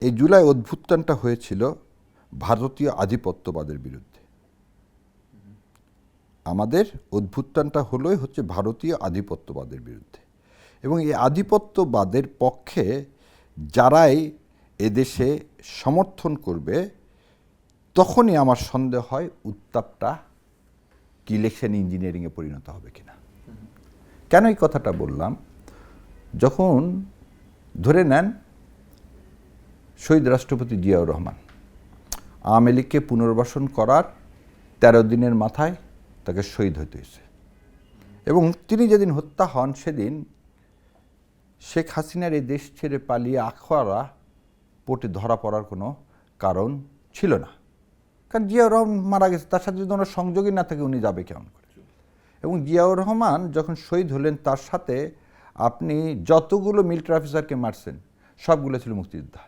এই জুলাই অভ্যুত্থানটা হয়েছিল ভারতীয় আধিপত্যবাদের বিরুদ্ধে। আমাদের অভ্যুত্থানটা হচ্ছে ভারতীয় আধিপত্যবাদের বিরুদ্ধে, এবং এই আধিপত্যবাদের পক্ষে যারাই এদেশে সমর্থন করবে তখনই আমার সন্দেহ হয় উত্তাপটা ইলেকশন ইঞ্জিনিয়ারিংয়ে পরিণত হবে কিনা। কেন এই কথাটা বললাম? যখন ধরে নেন শহীদ রাষ্ট্রপতি জিয়াউর রহমান আওয়ামী লীগকে পুনর্বাসন করার ১৩ দিনের মাথায় তাকে শহীদ হতে হয়েছে, এবং তিনি যেদিন হত্যা হন সেদিন শেখ হাসিনার এই দেশ ছেড়ে পালিয়ে আখাউড়া পোর্টে ধরা পড়ার কোনো কারণ ছিল না, কারণ জিয়াউর রহমান মারা গেছে, তার সাথে যদি ওনার সংযোগই না থাকে উনি যাবে কেমন করে। এবং জিয়াউর রহমান যখন শহীদ হলেন তার সাথে আপনি যতগুলো মিলিটারি অফিসারকে মারছেন সবগুলো ছিল মুক্তিযোদ্ধা।